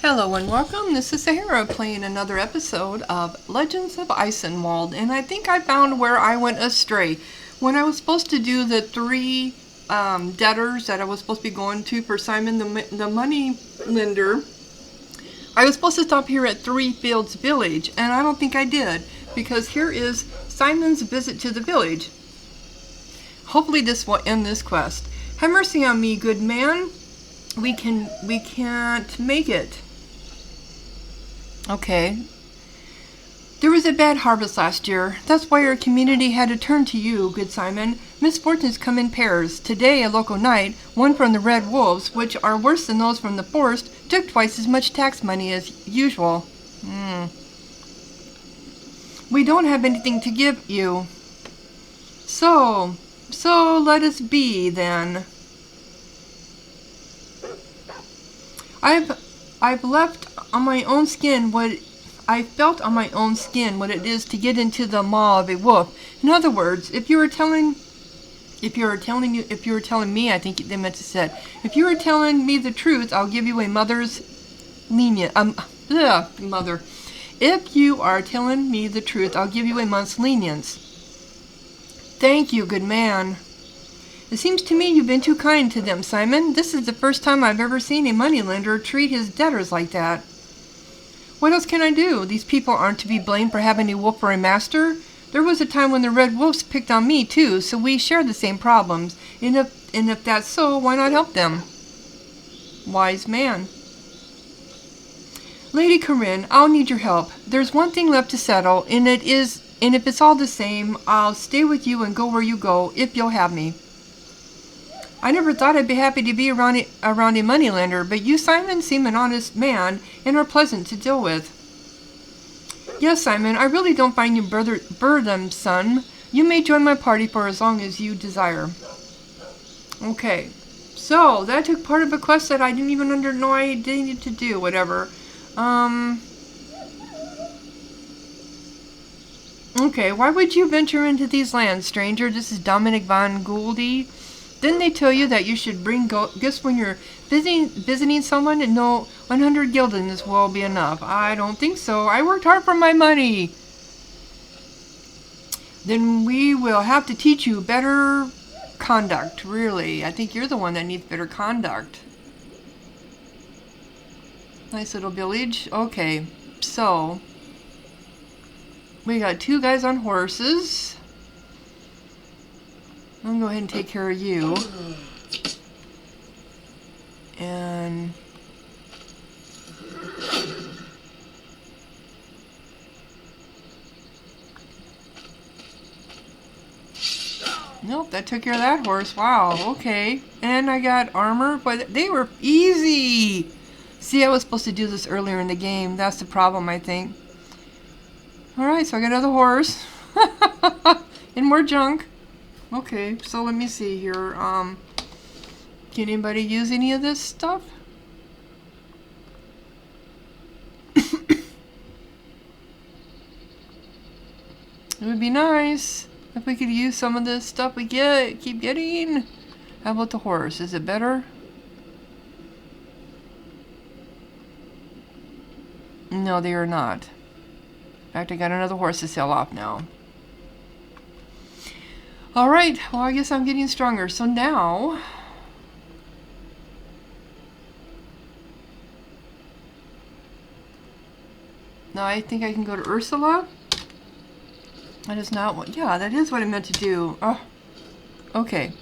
Hello and welcome. This is Sahara playing another episode of Legends of Eisenwald, and I think I found where I went astray. When I was supposed to do the three debtors that I was supposed to be going to for Simon the money lender, I was supposed to stop here at Three Fields Village, and I don't think I did, because here is Simon's visit to the village. Hopefully this will end this quest. Have mercy on me, good man. We can't make it. Okay. There was a bad harvest last year. That's why our community had to turn to you, good Simon. Misfortunes come in pairs. Today, a local knight, one from the Red Wolves, which are worse than those from the forest, took twice as much tax money as usual. We don't have anything to give you. So let us be, then. I've left on my own skin what I felt on my own skin what it is to get into the maw of a wolf. In other words, if you were telling me, I think they meant to say, if you were telling me the truth, I'll give you a mother's mother. If you are telling me the truth, I'll give you a month's lenience. Thank you, good man. It seems to me you've been too kind to them, Simon. This is the first time I've ever seen a moneylender treat his debtors like that. What else can I do? These people aren't to be blamed for having a wolf for a master. There was a time when the Red Wolves picked on me, too, so we share the same problems. And if that's so, why not help them? Wise man. Lady Corinne, I'll need your help. There's one thing left to settle, and if it's all the same, I'll stay with you and go where you go, if you'll have me. I never thought I'd be happy to be around a moneylender, but you, Simon, seem an honest man and are pleasant to deal with. Yes, Simon, I really don't find you burdensome. You may join my party for as long as you desire. Okay, so that took part of a quest that I didn't even know I needed to do, whatever. Okay, why would you venture into these lands, stranger? This is Dominic von Gouldy. Didn't they tell you that you should bring gifts when you're visiting someone, and no 100 guildens will be enough? I don't think so. I worked hard for my money. Then we will have to teach you better conduct, really. I think you're the one that needs better conduct. Nice little village. Okay, so we got two guys on horses. I'm going to go ahead and take care of you. And nope, that took care of that horse. Wow, okay. And I got armor, but they were easy. See, I was supposed to do this earlier in the game. That's the problem, I think. Alright, so I got another horse. And more junk. Okay, so let me see here. Can anybody use any of this stuff? It would be nice if we could use some of this stuff we keep getting. How about the horse? Is it better? No, they are not. In fact, I got another horse to sell off now. Alright, well, I guess I'm getting stronger. So now I think I can go to Ursula. That is not what, yeah, that is what I meant to do. Oh, okay.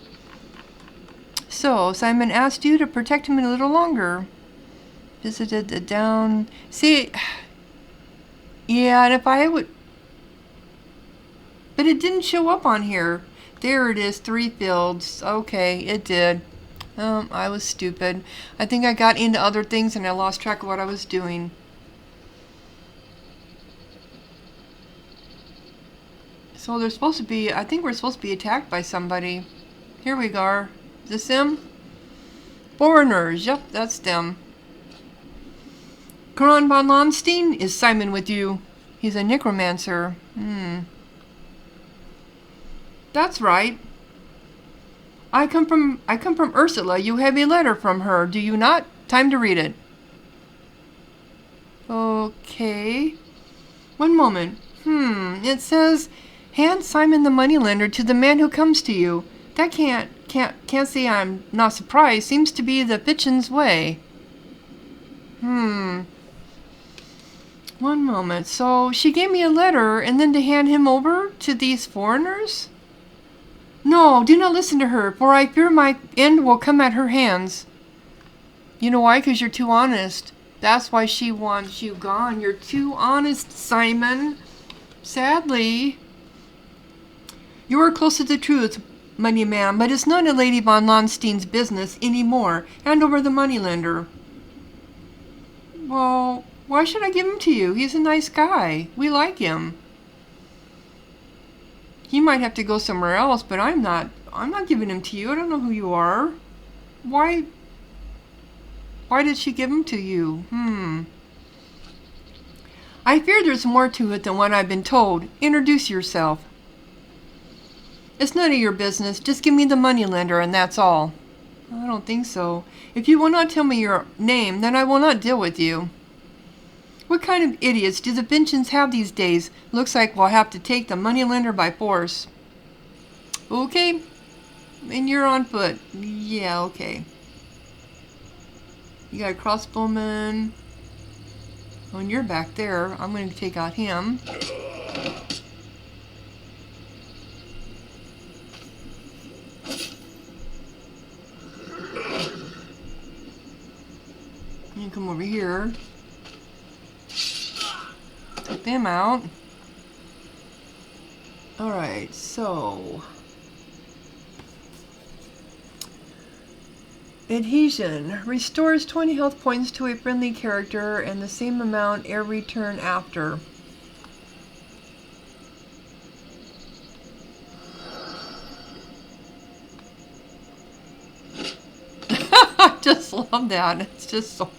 So, Simon asked you to protect him a little longer. Visited the down. See, yeah, and if I would, but it didn't show up on here. There it is, 3 fields. Okay, it did. I was stupid. I think I got into other things and I lost track of what I was doing. So they're supposed to be, I think we're supposed to be attacked by somebody. Here we go. Is this them? Foreigners. Yep, that's them. Karan von Lonstein, is Simon with you? He's a necromancer. That's right. I come from Ursula. You have a letter from her, do you not? Time to read it. Okay. One moment. It says, hand Simon the moneylender to the man who comes to you. That can't say I'm not surprised. Seems to be the bitchin's way. One moment. So she gave me a letter and then to hand him over to these foreigners? No, do not listen to her, for I fear my end will come at her hands. You know why? 'Cause you're too honest. That's why she wants you gone. You're too honest, Simon. Sadly. You are close to the truth, money man, but it's not a Lady von Lonstein's business anymore. Hand over the moneylender. Well, why should I give him to you? He's a nice guy. We like him. He might have to go somewhere else, but I'm not giving him to you. I don't know who you are. Why did she give him to you? I fear there's more to it than what I've been told. Introduce yourself. It's none of your business. Just give me the moneylender and that's all. I don't think so. If you will not tell me your name, then I will not deal with you. What kind of idiots do the Vinchins have these days? Looks like we'll have to take the moneylender by force. Okay. And you're on foot. Yeah, okay. You got a crossbowman. Oh, and you're back there. I'm going to take out him. You come over here. Take them out. Alright, so adhesion restores 20 health points to a friendly character and the same amount every turn after. I just love that. It's just so...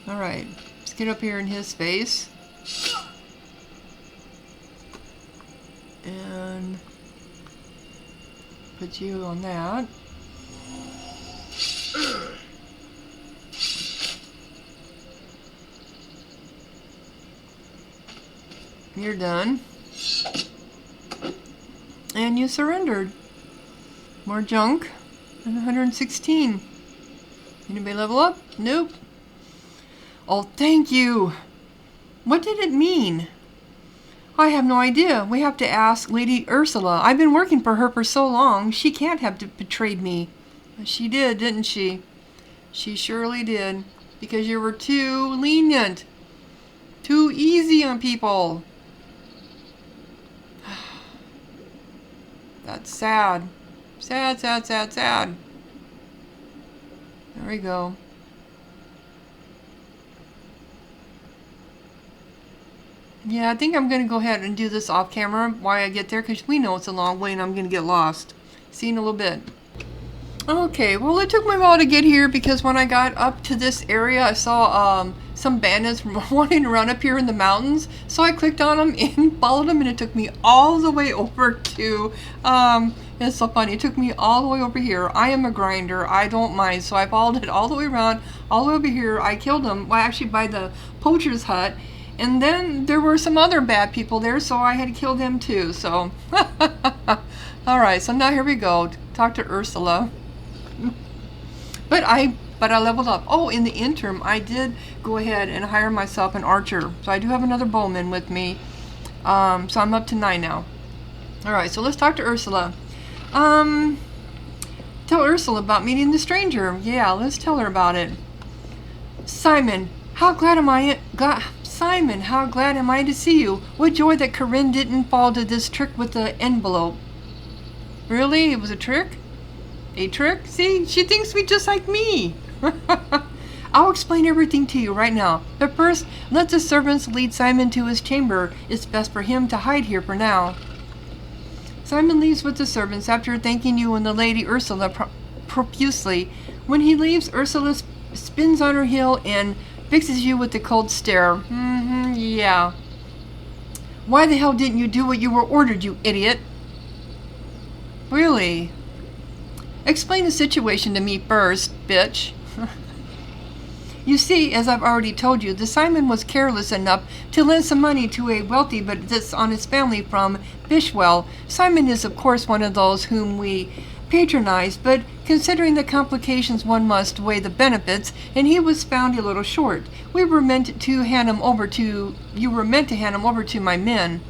Alright, let's get up here in his face. And put you on that. You're done. And you surrendered. More junk. And 116. Anybody level up? Nope. Oh, thank you. What did it mean? I have no idea. We have to ask Lady Ursula. I've been working for her for so long. She can't have betrayed me. She did, didn't she? She surely did. Because you were too lenient. Too easy on people. That's sad. Sad, sad, sad, sad. There we go. Yeah, I think I'm going to go ahead and do this off camera while I get there, because we know it's a long way and I'm going to get lost. See you in a little bit. Okay, well it took me a while to get here because when I got up to this area I saw some bandits wanting to run up here in the mountains. So I clicked on them and followed them and it took me all the way over to, it's so funny, it took me all the way over here. I am a grinder, I don't mind. So I followed it all the way around, all the way over here. I killed them, well actually by the poacher's hut. And then there were some other bad people there, so I had to kill them too, so. Alright, so now here we go. Talk to Ursula. But I leveled up. Oh, in the interim, I did go ahead and hire myself an archer. So I do have another bowman with me. So I'm up to 9 now. Alright, so let's talk to Ursula. Tell Ursula about meeting the stranger. Yeah, let's tell her about it. Simon, how glad am I to see you. What joy that Corinne didn't fall to this trick with the envelope. Really? It was a trick? A trick? See, she thinks me just like me. I'll explain everything to you right now. But first, let the servants lead Simon to his chamber. It's best for him to hide here for now. Simon leaves with the servants after thanking you and the Lady Ursula profusely. When he leaves, Ursula spins on her heel and fixes you with the cold stare. Yeah. Why the hell didn't you do what you were ordered, you idiot? Really? Explain the situation to me first, bitch. You see, as I've already told you, the Simon was careless enough to lend some money to a wealthy but dishonest family from Bishwell. Simon is, of course, one of those whom we patronize, but considering the complications one must weigh the benefits, and he was found a little short. You were meant to hand him over to my men.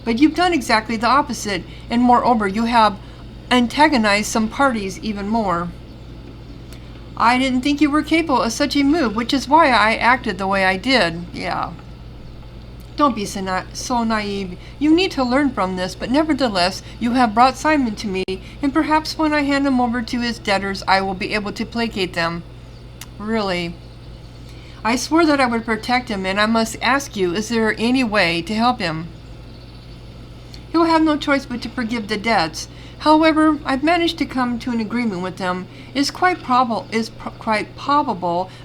But you've done exactly the opposite, and moreover, you have antagonized some parties even more. I didn't think you were capable of such a move, which is why I acted the way I did. Yeah. Don't be so naive. You need to learn from this, but nevertheless, you have brought Simon to me, and perhaps when I hand him over to his debtors, I will be able to placate them. Really. I swore that I would protect him, and I must ask you, is there any way to help him? He will have no choice but to forgive the debts. However, I've managed to come to an agreement with them. It's quite probable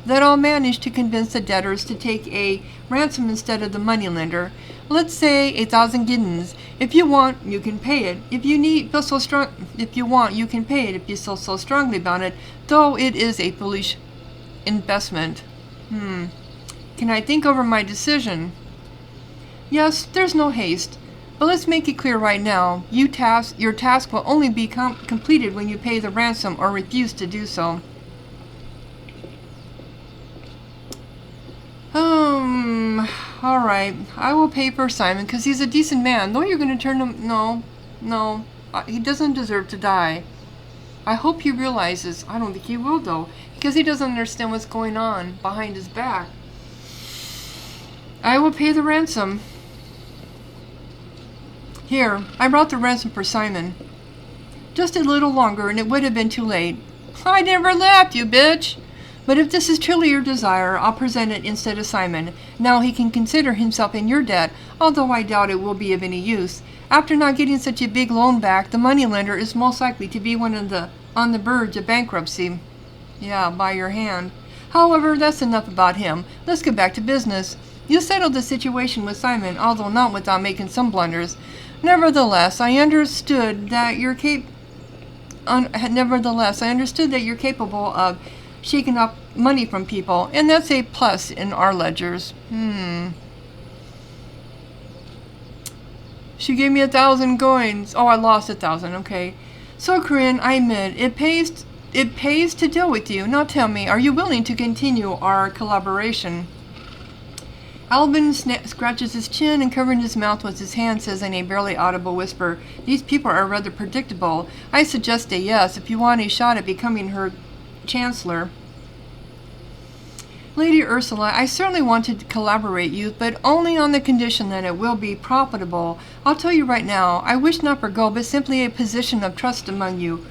that I'll manage to convince the debtors to take a ransom instead of the moneylender. Let's say 1,000 guineas. If you want, you can pay it. If you feel so strongly about it, though it is a foolish investment. Can I think over my decision? Yes, there's no haste. But let's make it clear right now. Your task will only be completed when you pay the ransom or refuse to do so. Alright. I will pay for Simon because he's a decent man. Though you're going to turn him... No. He doesn't deserve to die. I hope he realizes. I don't think he will, though. Because he doesn't understand what's going on behind his back. I will pay the ransom. Here, I brought the ransom for Simon. Just a little longer and it would have been too late. I never left you, bitch! But if this is truly your desire, I'll present it instead of Simon. Now he can consider himself in your debt, although I doubt it will be of any use. After not getting such a big loan back, the moneylender is most likely to be on the verge of bankruptcy. Yeah, by your hand. However, that's enough about him. Let's get back to business. You settled the situation with Simon, although not without making some blunders. Nevertheless, I understood that you're capable of shaking up money from people, and that's a plus in our ledgers. She gave me 1,000 coins. Oh, I lost 1,000. Okay. So, Corinne, I admit it pays to deal with you. Now tell me, are you willing to continue our collaboration? Albin scratches his chin and covering his mouth with his hand says in a barely audible whisper, "These people are rather predictable. I suggest a yes if you want a shot at becoming her chancellor." Lady Ursula, I certainly want to collaborate you, but only on the condition that it will be profitable. I'll tell you right now, I wish not for gold, but simply a position of trust among your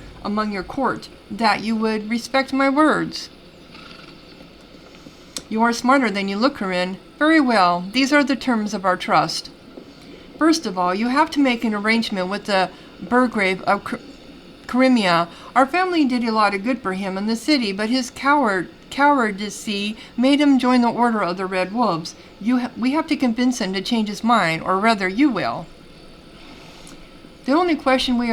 court, that you would respect my words. You are smarter than you look, Corinne. Very well, these are the terms of our trust. First of all, you have to make an arrangement with the Burgrave of Crimea. Our family did a lot of good for him in the city, but his cowardice made him join the Order of the Red Wolves. We have to convince him to change his mind, or rather, you will. The only option we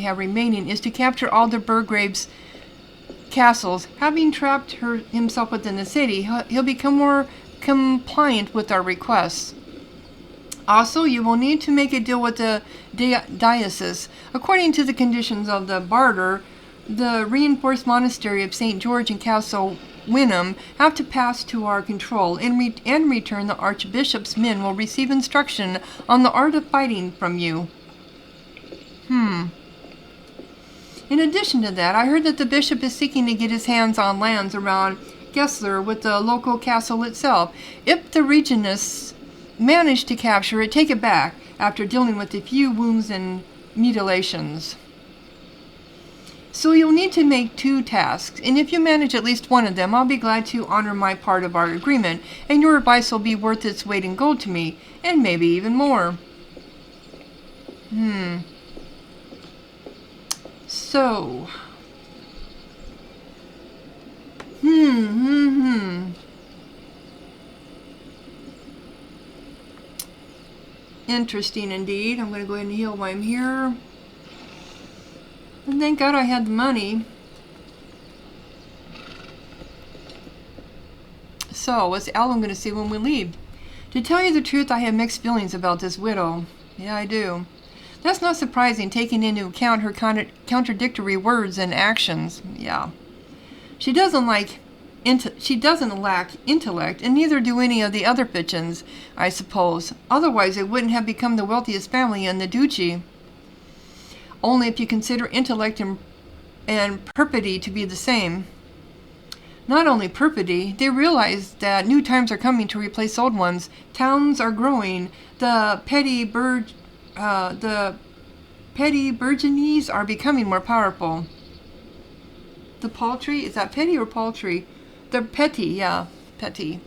have remaining is to capture all the Burgrave's castles. Having trapped himself within the city, he'll become more compliant with our requests. Also, you will need to make a deal with the diocese. According to the conditions of the barter, the reinforced monastery of St. George and Castle Wynnum have to pass to our control. In return, the Archbishop's men will receive instruction on the art of fighting from you. In addition to that, I heard that the bishop is seeking to get his hands on lands around Gessler with the local castle itself. If the Regionists manage to capture it, take it back after dealing with a few wounds and mutilations. So you'll need to make 2 tasks, and if you manage at least one of them, I'll be glad to honor my part of our agreement, and your advice will be worth its weight in gold to me, and maybe even more. So... Interesting indeed. I'm going to go ahead and heal while I'm here. And thank God I had the money. So, what's Alan going to say when we leave? To tell you the truth, I have mixed feelings about this widow. Yeah, I do. That's not surprising, taking into account her contradictory words and actions. Yeah. She doesn't lack intellect, and neither do any of the other Fitchins, I suppose. Otherwise, they wouldn't have become the wealthiest family in the duchy. Only if you consider intellect and perfidy to be the same. Not only perfidy, they realize that new times are coming to replace old ones. Towns are growing. The petty burgeones are becoming more powerful. The paltry, is that petty or paltry? They're petty, yeah, petty.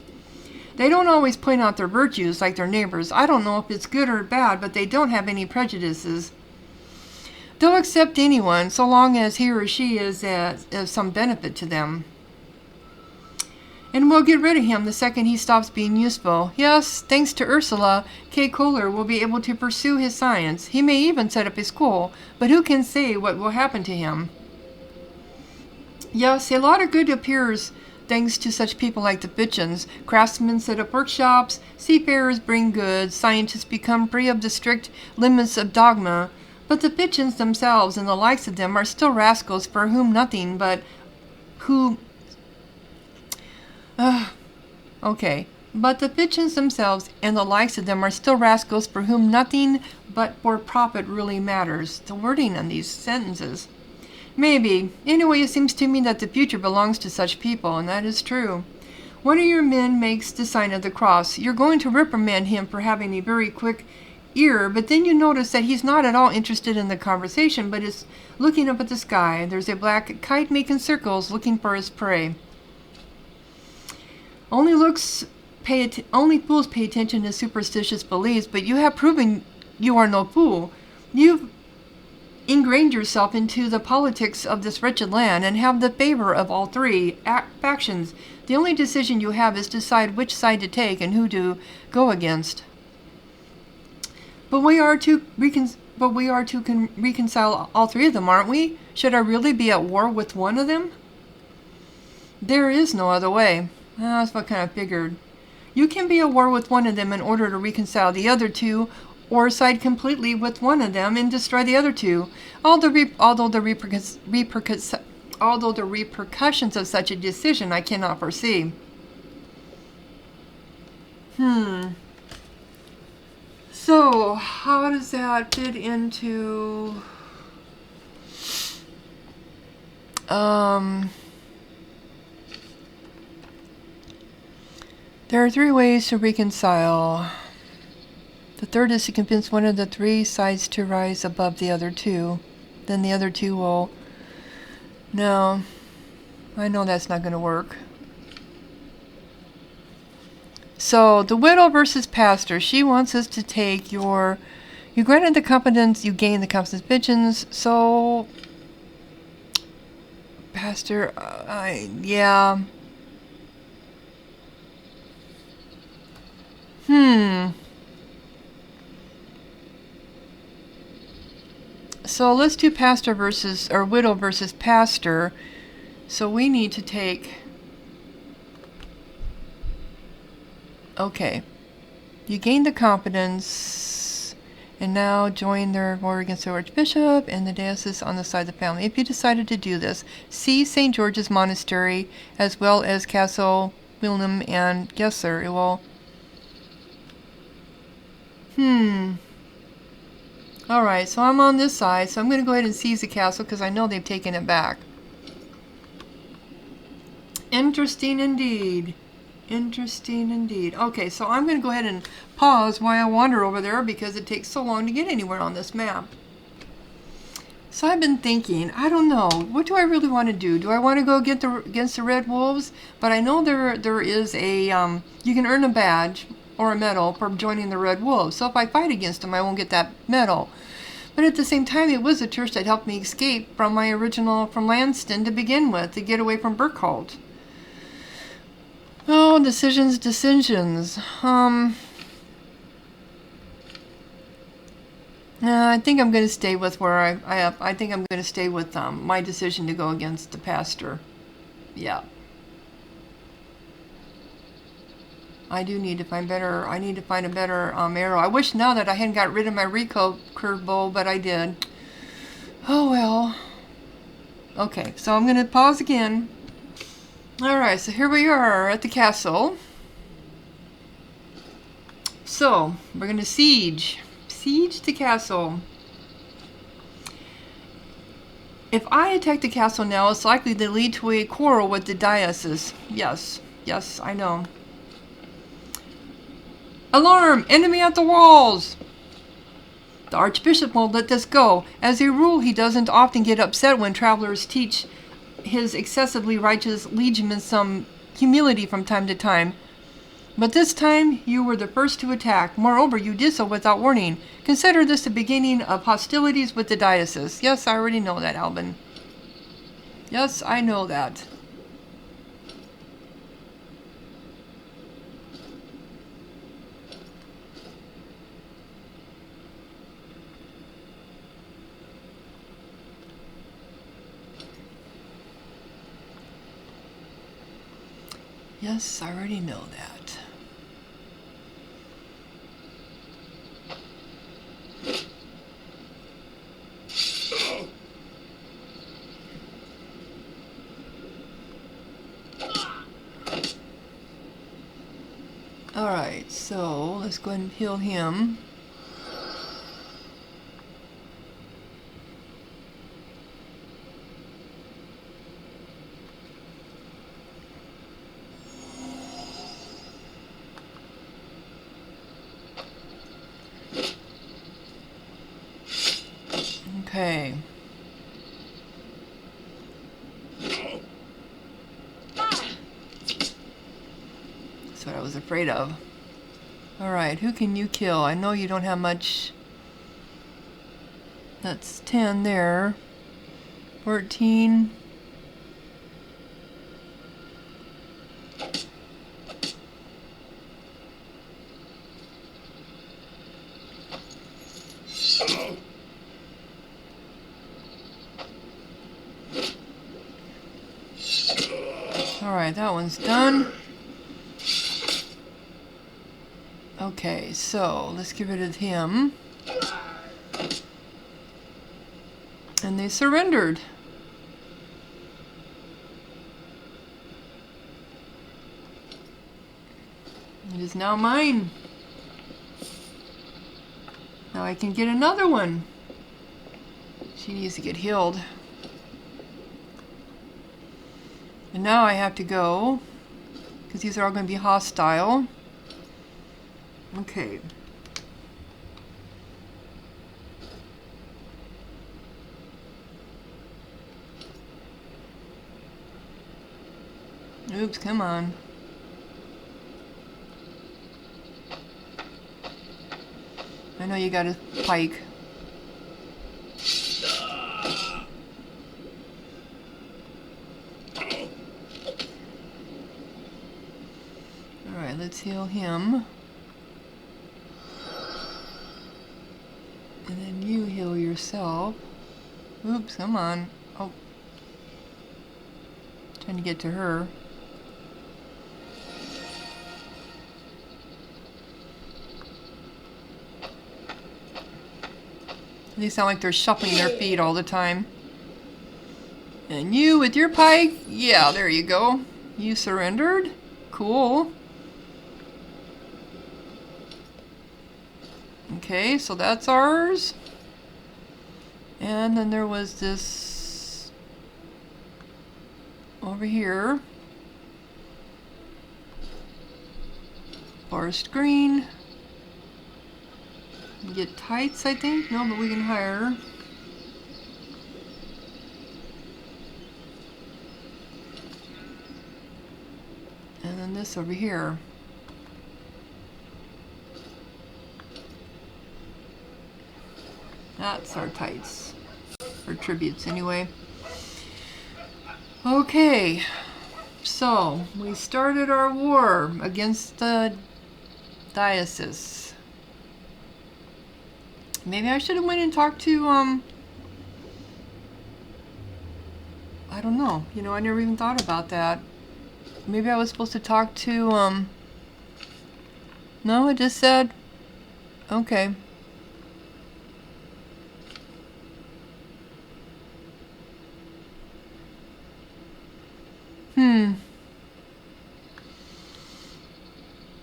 They don't always point out their virtues like their neighbors. I don't know if it's good or bad, but they don't have any prejudices. They'll accept anyone so long as he or she is of some benefit to them. And we'll get rid of him the second he stops being useful. Yes, thanks to Ursula, K. Kohler will be able to pursue his science. He may even set up a school, but who can say what will happen to him? Yes, a lot of good appears thanks to such people like the Fitchins. Craftsmen set up workshops, seafarers bring goods, scientists become free of the strict limits of dogma. But the Fitchins themselves and the likes of them are still rascals for whom nothing but But the Fitchins themselves and the likes of them are still rascals for whom nothing but for profit really matters. The wording on these sentences. Maybe. Anyway, it seems to me that the future belongs to such people, and that is true. One of your men makes the sign of the cross. You're going to reprimand him for having a very quick ear, but then you notice that he's not at all interested in the conversation, but is looking up at the sky. There's a black kite making circles, looking for his prey. Only fools pay attention to superstitious beliefs, but you have proven you are no fool. You've ingrained yourself into the politics of this wretched land and have the favor of all three factions. The only decision you have is to decide which side to take and who to go against. But we are to reconcile all three of them, aren't we? Should I really be at war with one of them? There is no other way. That's what I kind of figured. You can be at war with one of them in order to reconcile the other two, or side completely with one of them and destroy the other two. Although the repercussions of such a decision I cannot foresee. So, how does that fit into... There are three ways to reconcile. The third is to convince one of the three sides to rise above the other two. Then the other two will... No, I know that's not going to work. So, the widow versus pastor. She wants us to take your... You granted the competence, you gained the competence pigeons, so... Pastor, yeah... So let's do widow versus pastor. So we need to take... Okay. You gained the competence, and now join their war against the archbishop and the diocese on the side of the family. If you decided to do this, see St. George's Monastery, as well as Castle William and Gessler. It will... Alright, so I'm on this side, so I'm going to go ahead and seize the castle because I know they've taken it back. Interesting indeed. Interesting indeed. Okay, so I'm going to go ahead and pause while I wander over there because it takes so long to get anywhere on this map. So I've been thinking, I don't know, what do I really want to do? Do I want to go against the Red Wolves? But I know there is a, you can earn a badge or a medal for joining the Red Wolves. So if I fight against them, I won't get that medal. But at the same time, it was the church that helped me escape from my original, from Lanston to begin with, to get away from Burkholt. Oh, decisions. I think I'm going to stay with where I think I'm going to stay with my decision to go against the pastor. Yeah. I do need to find better. I need to find a better arrow. I wish now that I hadn't got rid of my recurve bow, but I did. Oh well. Okay, so I'm going to pause again. Alright, so here we are at the castle. So, we're going to siege the castle. If I attack the castle now, it's likely to lead to a quarrel with the diocese. Yes, I know. Alarm! Enemy at the walls! The Archbishop won't let this go. As a rule, he doesn't often get upset when travelers teach his excessively righteous liegemen some humility from time to time. But this time, you were the first to attack. Moreover, you did so without warning. Consider this the beginning of hostilities with the diocese. Yes, I already know that, Albin. Yes, I know that. Yes, I already know that. Alright, so let's go ahead and heal him. Okay. That's what I was afraid of. Alright, who can you kill? I know you don't have much. That's 10 there. 14. Alright, that one's done. Okay, so let's get rid of him. And they surrendered. It is now mine. Now I can get another one. She needs to get healed. And now I have to go, because these are all going to be hostile. Okay. Oops, come on. I know you got a pike. Alright, let's heal him. And then you heal yourself. Oops, come on. Oh. Trying to get to her. They sound like they're shuffling their feet all the time. And you with your pike? Yeah, there you go. You surrendered? Cool. Okay, so that's ours. And then there was this over here. Forest green. Get tights, I think. No, but we can hire. And then this over here. That's our tights. Or tributes, anyway. Okay. So, we started our war against the diocese. Maybe I should have went and talked to, I don't know. You know, I never even thought about that. Maybe I was supposed to talk to, no, it just said, okay.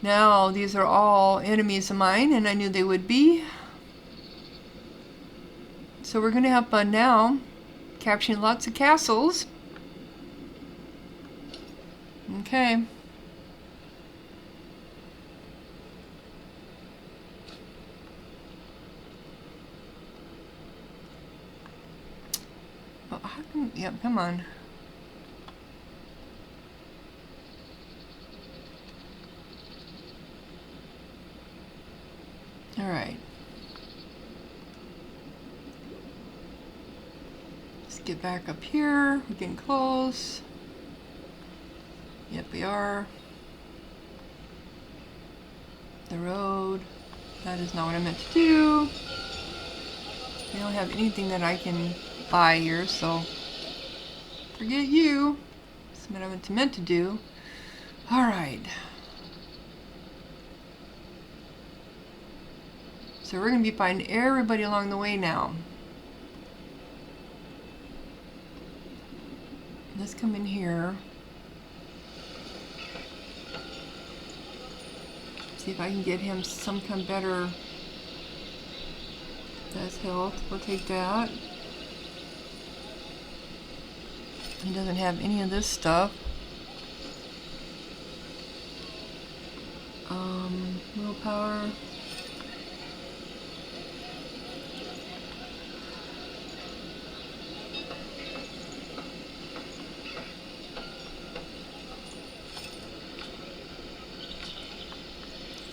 Now, these are all enemies of mine, and I knew they would be. So we're going to have fun now, capturing lots of castles. Okay. Well, how can, yep, come on. All right. Let's get back up here. We're getting close. Yep, we are. The road. That is not what I meant to do. I don't have anything that I can buy here, so forget you. That's what I meant to do. All right. So we're going to be finding everybody along the way now. Let's come in here. See if I can get him some kind of better. That's health. We'll take that. He doesn't have any of this stuff. Willpower.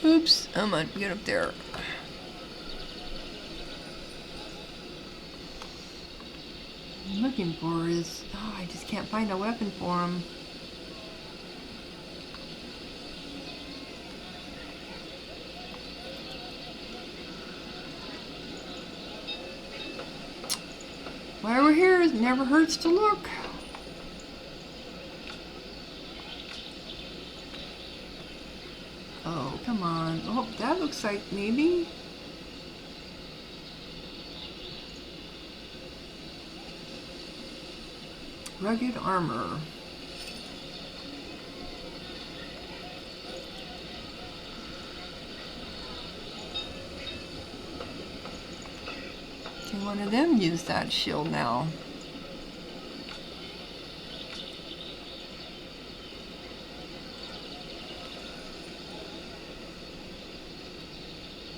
Oops, I'm gonna get up there. What I'm looking for is, oh, I just can't find a weapon for him. While we're here, it never hurts to look. Oh, come on. Oh, that looks like maybe. Rugged armor. Can one of them use that shield now?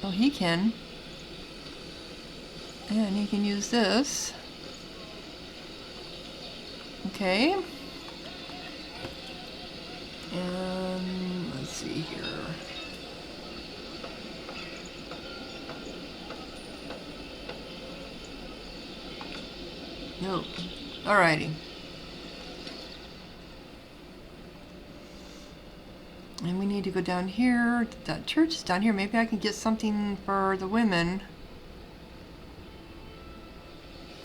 Oh, he can. And he can use this. Okay. And let's see here. Nope. Alrighty. And we need to go down here. That church is down here. Maybe I can get something for the women.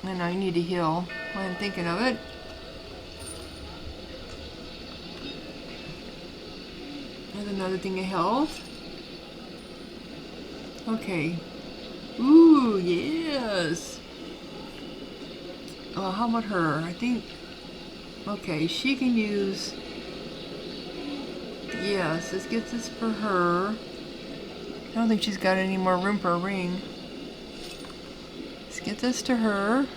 And I need to heal while I'm thinking of it. There's another thing of health. Okay. Ooh, yes. Oh, how about her? I think... Okay, she can use... Yes, let's get this for her. I don't think she's got any more room for a ring. Let's get this to her.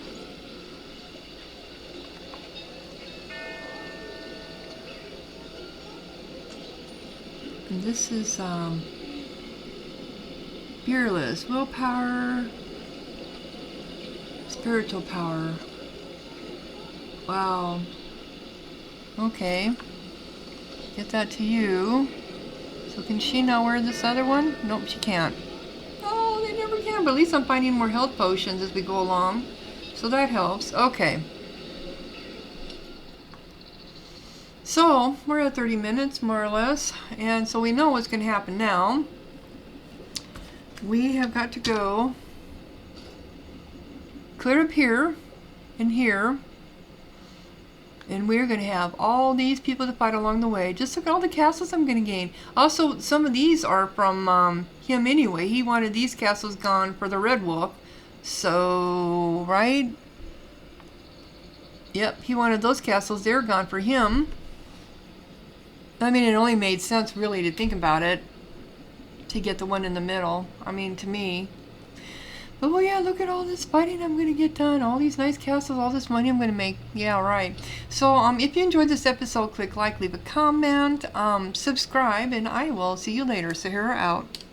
And this is fearless, willpower, spiritual power. Wow. Okay. Get that to you. So can she now wear this other one? Nope, she can't. Oh, they never can, but at least I'm finding more health potions as we go along. So that helps. Okay. So, we're at 30 minutes, more or less. And so we know what's going to happen now. We have got to go clear up here and here. And we're going to have all these people to fight along the way. Just look at all the castles I'm going to gain. Also, some of these are from him anyway. He wanted these castles gone for the Red Wolf. So, right? Yep, he wanted those castles. They're gone for him. I mean, it only made sense, really, to think about it. To get the one in the middle. I mean, to me. But, well, yeah, look at all this fighting I'm going to get done. All these nice castles, all this money I'm going to make. Yeah, right. So, if you enjoyed this episode, click like, leave a comment, subscribe, and I will see you later. Sahara out.